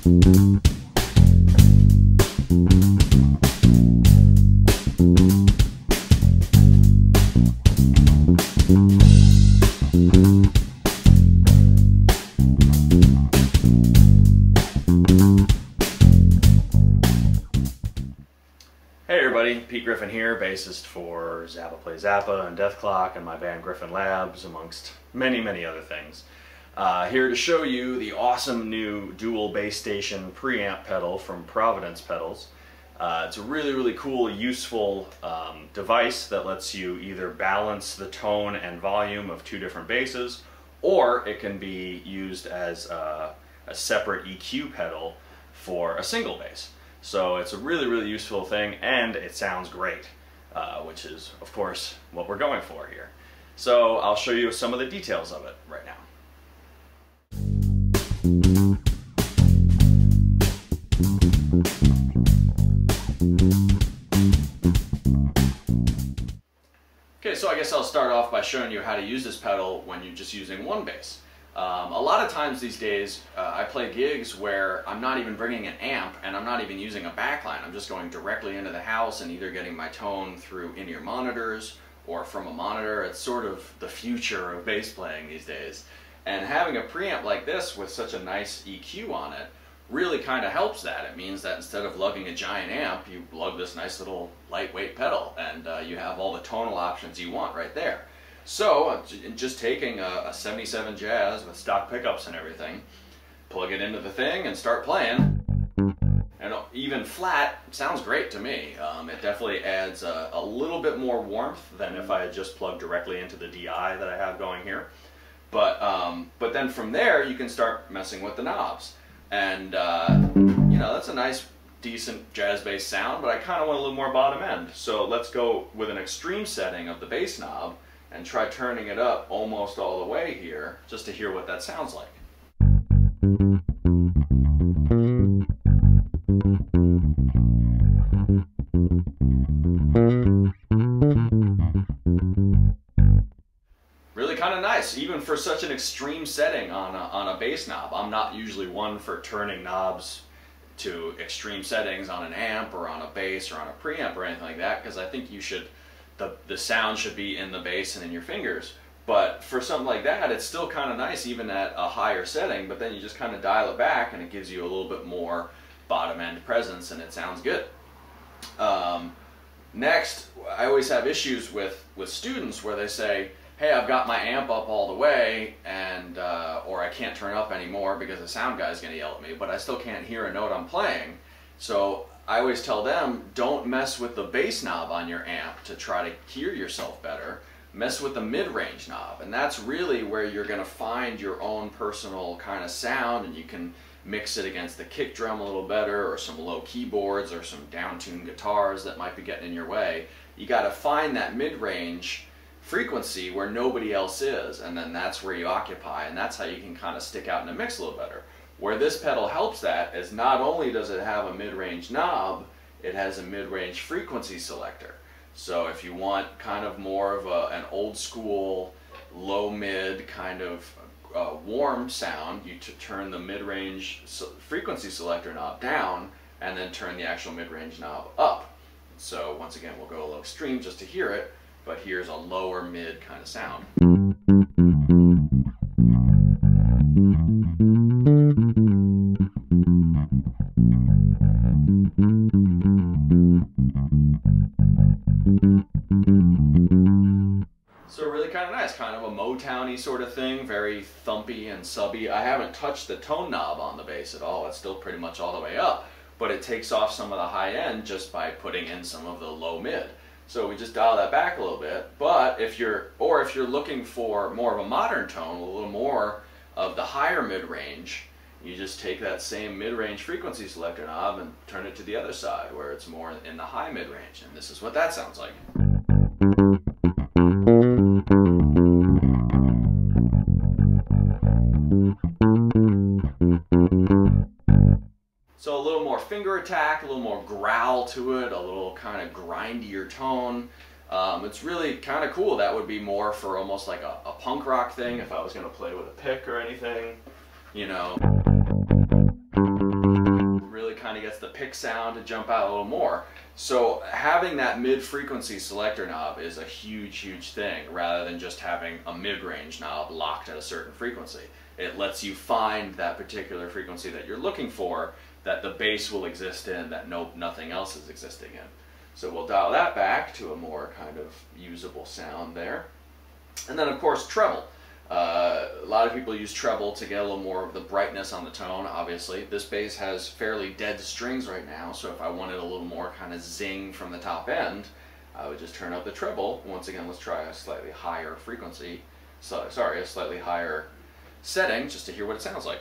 Hey everybody, Pete Griffin here, bassist for Zappa Play Zappa and Death Clock and my band Griffin Labs, amongst many, many other things. Here to show you the awesome new dual bass station preamp pedal from Providence pedals. It's a really, really cool, useful device that lets you either balance the tone and volume of two different basses, or it can be used as a separate EQ pedal for a single bass. So it's a really, really useful thing, and it sounds great, which is, of course, what we're going for here. So I'll show you some of the details of it right now. Okay, so I guess I'll start off by showing you how to use this pedal when you're just using one bass. A lot of times these days I play gigs where I'm not even bringing an amp and I'm not even using a backline. I'm just going directly into the house and either getting my tone through in-ear monitors or from a monitor. It's sort of the future of bass playing these days. And having a preamp like this with such a nice EQ on it really kind of helps that. It means that instead of lugging a giant amp, you lug this nice little lightweight pedal and you have all the tonal options you want right there. So, just taking a 77 Jazz with stock pickups and everything, plug it into the thing and start playing, and even flat sounds great to me. It definitely adds a little bit more warmth than if I had just plugged directly into the DI that I have going here. But then from there you can start messing with the knobs, and you know, that's a nice, decent jazz bass sound, but I kind of want a little more bottom end. So let's go with an extreme setting of the bass knob and try turning it up almost all the way here, just to hear what that sounds like. Really kind of nice, even for such an extreme setting on a bass knob. I'm not usually one for turning knobs to extreme settings on an amp or on a bass or on a preamp or anything like that, because I think you should, the sound should be in the bass and in your fingers. But for something like that, it's still kind of nice even at a higher setting, but then you just kind of dial it back and it gives you a little bit more bottom end presence and it sounds good. Next, I always have issues with students where they say, hey, I've got my amp up all the way and or I can't turn up anymore because the sound guy's going to yell at me, but I still can't hear a note I'm playing. So I always tell them, don't mess with the bass knob on your amp to try to hear yourself better. Mess with the mid-range knob, and that's really where you're going to find your own personal kind of sound, and you can mix it against the kick drum a little better, or some low keyboards, or some down-tuned guitars that might be getting in your way. You got to find that mid-range frequency where nobody else is, and then that's where you occupy, and that's how you can kind of stick out in the mix a little better. Where this pedal helps that is not only does it have a mid-range knob, it has a mid-range frequency selector. So if you want kind of more of an old school, low-mid kind of warm sound, you turn the mid-range frequency selector knob down and then turn the actual mid-range knob up. So once again, we'll go a little extreme just to hear it, but here's a lower mid kind of sound. So really kind of nice, kind of a Motown-y sort of thing, very thumpy and subby. I haven't touched the tone knob on the bass at all. It's still pretty much all the way up, but it takes off some of the high end just by putting in some of the low mid. So we just dial that back a little bit. But if you're looking for more of a modern tone, a little more of the higher mid-range, you just take that same mid-range frequency selector knob and turn it to the other side where it's more in the high mid-range, and this is what that sounds like. So a little more finger attack, a little more growl to it, a little kind of grindier tone. It's really kind of cool. That would be more for almost like a punk rock thing if I was going to play with a pick or anything, you know. kick sound to jump out a little more. So having that mid-frequency selector knob is a huge, huge thing, rather than just having a mid-range knob locked at a certain frequency. It lets you find that particular frequency that you're looking for, that the bass will exist in, that nothing else is existing in. So we'll dial that back to a more kind of usable sound there. And then of course treble. A lot of people use treble to get a little more of the brightness on the tone, obviously. This bass has fairly dead strings right now, so if I wanted a little more kind of zing from the top end, I would just turn up the treble. Once again, let's try a slightly higher frequency, a slightly higher setting, just to hear what it sounds like.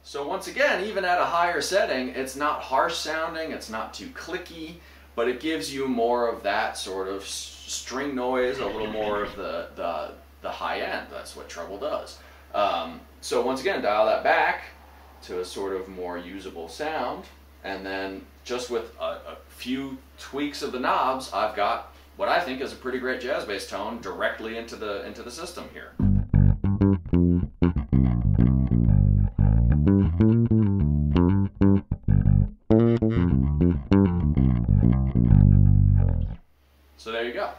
So once again, even at a higher setting, it's not harsh sounding, it's not too clicky, but it gives you more of that sort of string noise, a little more of the high end. That's what treble does. So once again, dial that back to a sort of more usable sound, and then just with a few tweaks of the knobs, I've got what I think is a pretty great jazz bass tone directly into the system here. So there you go.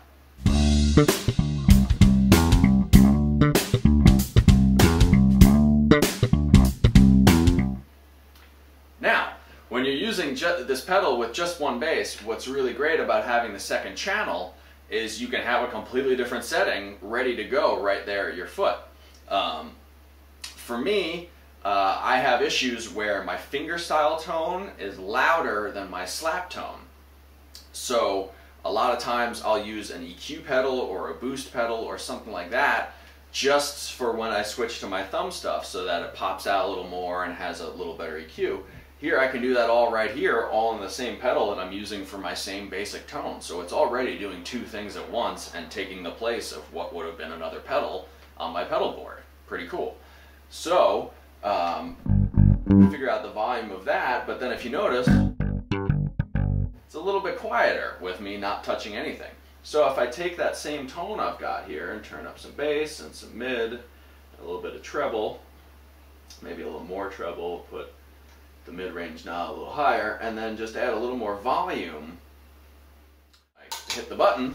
Now, when you're using this pedal with just one bass, what's really great about having the second channel is you can have a completely different setting ready to go right there at your foot. For me, I have issues where my fingerstyle tone is louder than my slap tone. So a lot of times I'll use an EQ pedal or a boost pedal or something like that just for when I switch to my thumb stuff, so that it pops out a little more and has a little better EQ. Here I can do that all right here, all in the same pedal that I'm using for my same basic tone. So it's already doing two things at once and taking the place of what would have been another pedal on my pedal board. Pretty cool. So figure out the volume of that, but then if you notice, it's a little bit quieter with me not touching anything. So if I take that same tone I've got here and turn up some bass and some mid, a little bit of treble, maybe a little more treble, put the mid-range knob a little higher, and then just add a little more volume, I hit the button,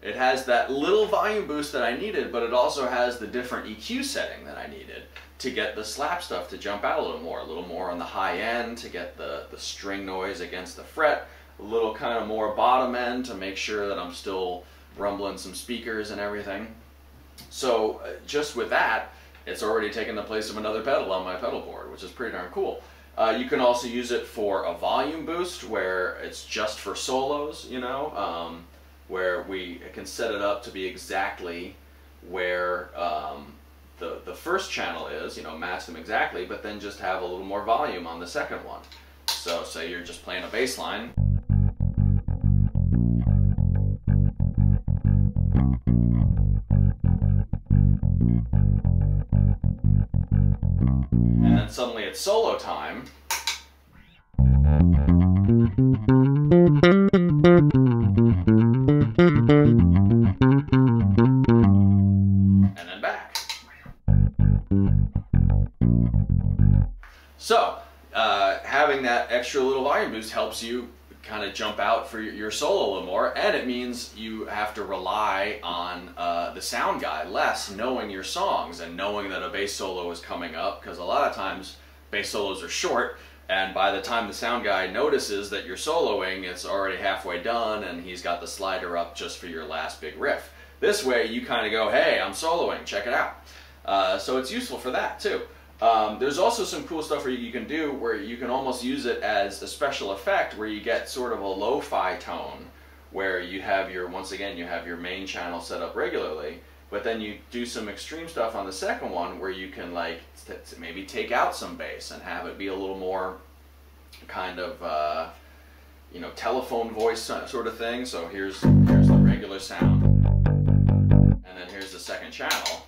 it has that little volume boost that I needed, but it also has the different EQ setting that I needed to get the slap stuff to jump out a little more on the high end to get the string noise against the fret, a little kind of more bottom end to make sure that I'm still rumbling some speakers and everything. So just with that, it's already taken the place of another pedal on my pedal board, which is pretty darn cool. You can also use it for a volume boost where it's just for solos, you know, where we can set it up to be exactly where the first channel is, you know, match them exactly, but then just have a little more volume on the second one. So say you're just playing a bass line. And then suddenly it's solo time. And then back. So, having that extra little volume boost helps you kind of jump out for your solo a little more, and it means you have to rely on the sound guy less, knowing your songs and knowing that a bass solo is coming up, because a lot of times bass solos are short, and by the time the sound guy notices that you're soloing, it's already halfway done and he's got the slider up just for your last big riff. This way you kind of go, hey, I'm soloing, check it out. So it's useful for that too. There's also some cool stuff where you can do where you can almost use it as a special effect where you get sort of a lo-fi tone where you have your, once again, you have your main channel set up regularly, but then you do some extreme stuff on the second one where you can like maybe take out some bass and have it be a little more kind of you know, telephone voice sort of thing. So here's the regular sound, and then here's the second channel.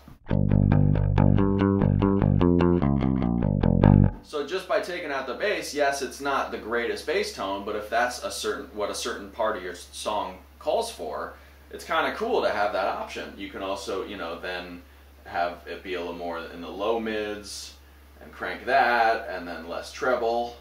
So just by taking out the bass, yes, it's not the greatest bass tone, but if that's what a certain part of your song calls for, it's kind of cool to have that option. You can also, you know, then have it be a little more in the low mids and crank that, and then less treble.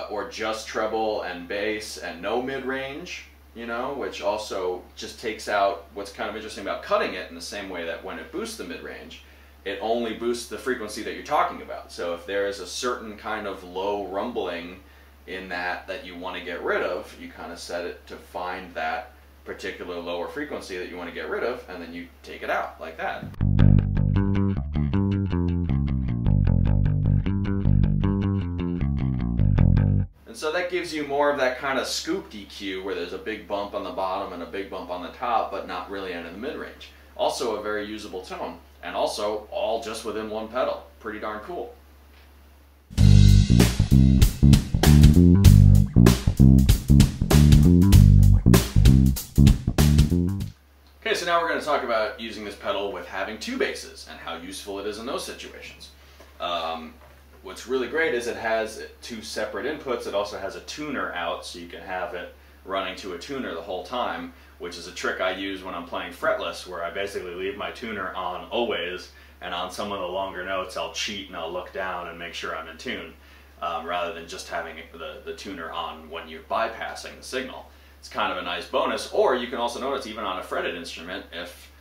Or just treble and bass and no mid-range, you know, which also just takes out what's kind of interesting about cutting it in the same way that when it boosts the mid-range, it only boosts the frequency that you're talking about. So if there is a certain kind of low rumbling in that you want to get rid of, you kind of set it to find that particular lower frequency that you want to get rid of, and then you take it out like that. And so that gives you more of that kind of scooped EQ where there's a big bump on the bottom and a big bump on the top, but not really in the mid-range. Also a very usable tone, and also all just within one pedal. Pretty darn cool. Okay, so now we're going to talk about using this pedal with having two basses and how useful it is in those situations. What's really great is it has two separate inputs. It also has a tuner out, so you can have it running to a tuner the whole time, which is a trick I use when I'm playing fretless, where I basically leave my tuner on always, and on some of the longer notes I'll cheat and I'll look down and make sure I'm in tune, rather than just having the tuner on when you're bypassing the signal. It's kind of a nice bonus. Or you can also notice, even on a fretted instrument, if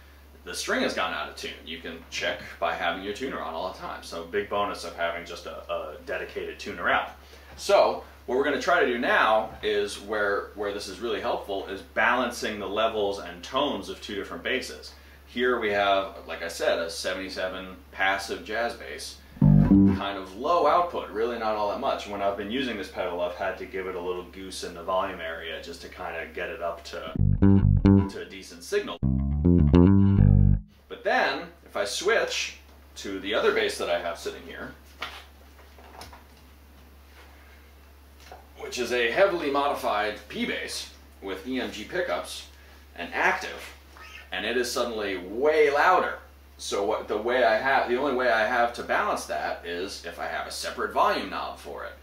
the string has gone out of tune, you can check by having your tuner on all the time. So big bonus of having just a dedicated tuner out. So what we're going to try to do now is where this is really helpful is balancing the levels and tones of two different basses. Here we have, like I said, a 77 passive jazz bass, kind of low output, really not all that much. When I've been using this pedal, I've had to give it a little goose in the volume area just to kind of get it up to a decent signal. But then, if I switch to the other bass that I have sitting here, which is a heavily modified P bass with EMG pickups and active, and it is suddenly way louder. So the only way I have to balance that is if I have a separate volume knob for it,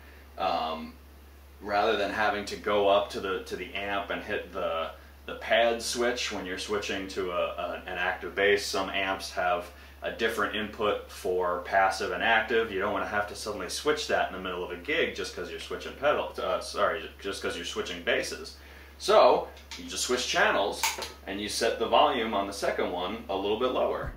rather than having to go up to the amp and hit the pad switch when you're switching to an active bass. Some amps have a different input for passive and active. You don't want to have to suddenly switch that in the middle of a gig just because you're switching just because you're switching basses. So you just switch channels and you set the volume on the second one a little bit lower.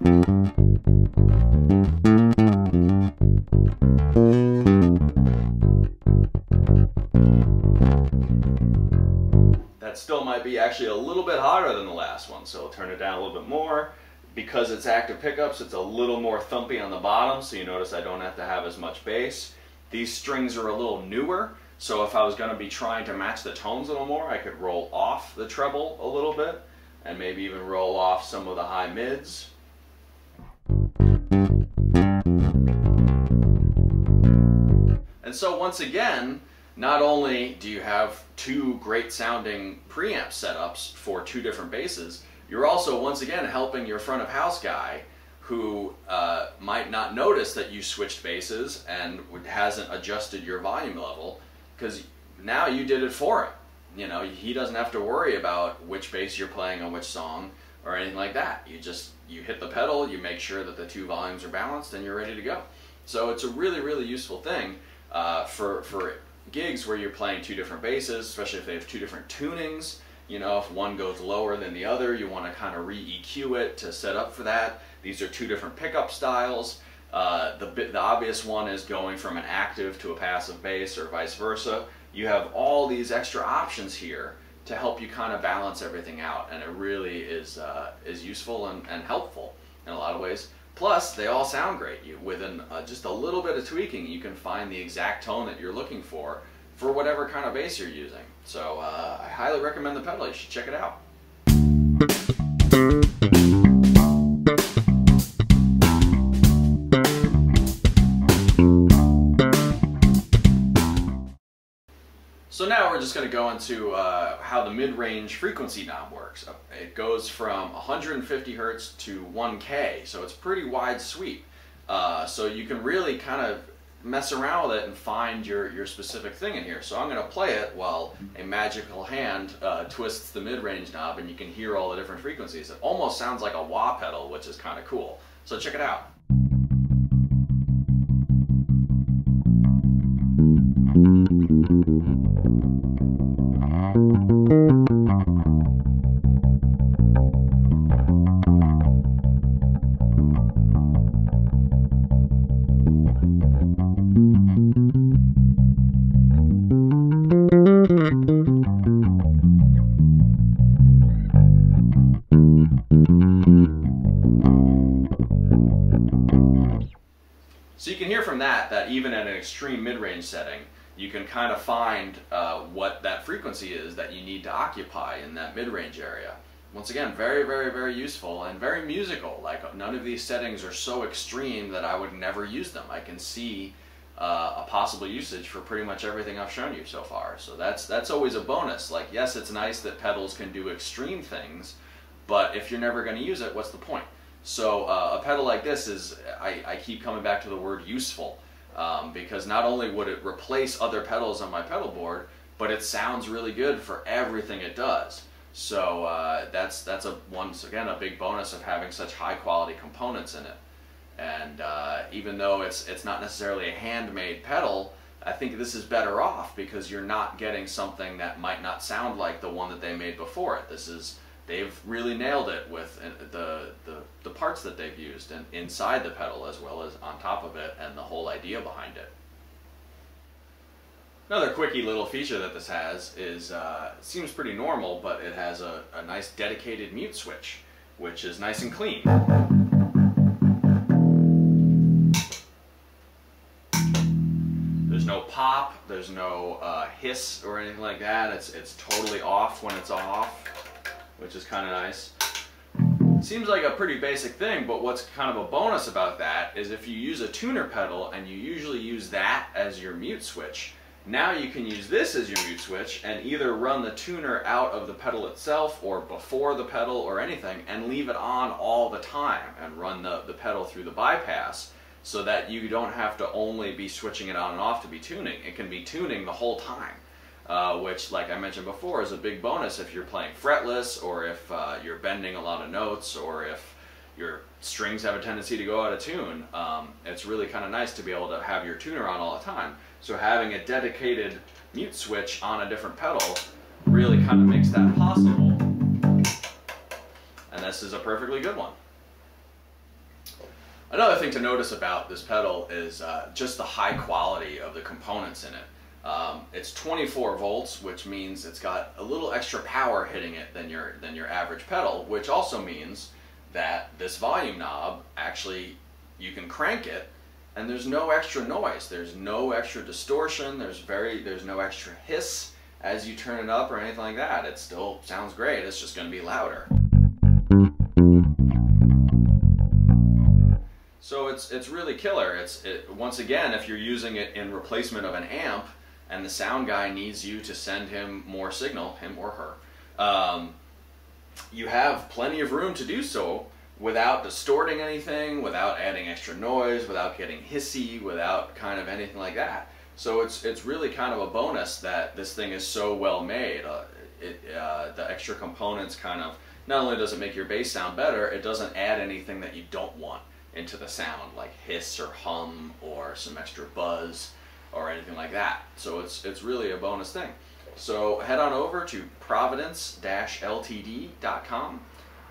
That still might be actually a little bit hotter than the last one, so I'll turn it down a little bit more. Because it's active pickups, it's a little more thumpy on the bottom, so you notice I don't have to have as much bass. These strings are a little newer, so if I was going to be trying to match the tones a little more, I could roll off the treble a little bit, and maybe even roll off some of the high mids. And so once again, not only do you have two great sounding preamp setups for two different basses, you're also once again helping your front of house guy who might not notice that you switched basses and hasn't adjusted your volume level, because now you did it for him. You know, he doesn't have to worry about which bass you're playing on which song or anything like that. You hit the pedal, you make sure that the two volumes are balanced, and you're ready to go. So it's a really, really useful thing for gigs where you're playing two different basses, especially if they have two different tunings. You know, if one goes lower than the other, you want to kind of re-EQ it to set up for that. These are two different pickup styles. The obvious one is going from an active to a passive bass or vice versa. You have all these extra options here to help you kind of balance everything out, and it really is useful and helpful in a lot of ways. Plus, they all sound great. Within just a little bit of tweaking, you can find the exact tone that you're looking for whatever kind of bass you're using. So I highly recommend the pedal. You should check it out. So now we're just going going to go into how the mid-range frequency knob works. It goes from 150 hertz to 1K, so it's pretty wide sweep. So you can really kind of mess around with it and find your specific thing in here. So I'm going to play it while a magical hand twists the mid-range knob, and you can hear all the different frequencies. It almost sounds like a wah pedal, which is kind of cool. So check it out. So you can hear from that even at an extreme mid-range setting, you can kind of find what that frequency is that you need to occupy in that mid-range area. Once again, very, very, very useful and very musical. Like, none of these settings are so extreme that I would never use them. I can see a possible usage for pretty much everything I've shown you so far. So that's always a bonus. Like, yes, it's nice that pedals can do extreme things, but if you're never going to use it, what's the point? So a pedal like this is, I keep coming back to the word useful, because not only would it replace other pedals on my pedal board, but it sounds really good for everything it does. So that's once again a big bonus of having such high quality components in it. And even though it's not necessarily a handmade pedal, I think this is better off because you're not getting something that might not sound like the one that they made before it. They've really nailed it with the parts that they've used and inside the pedal as well as on top of it, and the whole idea behind it. Another quickie little feature that this has is, it seems pretty normal, but it has a nice dedicated mute switch, which is nice and clean. There's no pop, there's no hiss or anything like that. It's totally off when it's off, which is kind of nice. Seems like a pretty basic thing, but what's kind of a bonus about that is if you use a tuner pedal and you usually use that as your mute switch, now you can use this as your mute switch and either run the tuner out of the pedal itself or before the pedal or anything and leave it on all the time and run the pedal through the bypass, so that you don't have to only be switching it on and off to be tuning. It can be tuning the whole time. Which, like I mentioned before, is a big bonus if you're playing fretless, or if you're bending a lot of notes, or if your strings have a tendency to go out of tune. It's really kind of nice to be able to have your tuner on all the time. So having a dedicated mute switch on a different pedal really kind of makes that possible. And this is a perfectly good one. Another thing to notice about this pedal is just the high quality of the components in it. It's 24 volts, which means it's got a little extra power hitting it than your average pedal, which also means that this volume knob, actually, you can crank it and there's no extra noise. There's no extra distortion. There's no extra hiss as you turn it up or anything like that. It still sounds great. It's just going to be louder. So it's really killer. Once again, if you're using it in replacement of an amp, and the sound guy needs you to send him more signal, him or her, you have plenty of room to do so without distorting anything, without adding extra noise, without getting hissy, without kind of anything like that. So it's really kind of a bonus that this thing is so well made. The extra components kind of, not only does it make your bass sound better, it doesn't add anything that you don't want into the sound, like hiss or hum or some extra buzz or anything like that. So it's really a bonus thing. So head on over to providence-ltd.com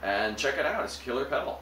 and check it out. It's a killer pedal.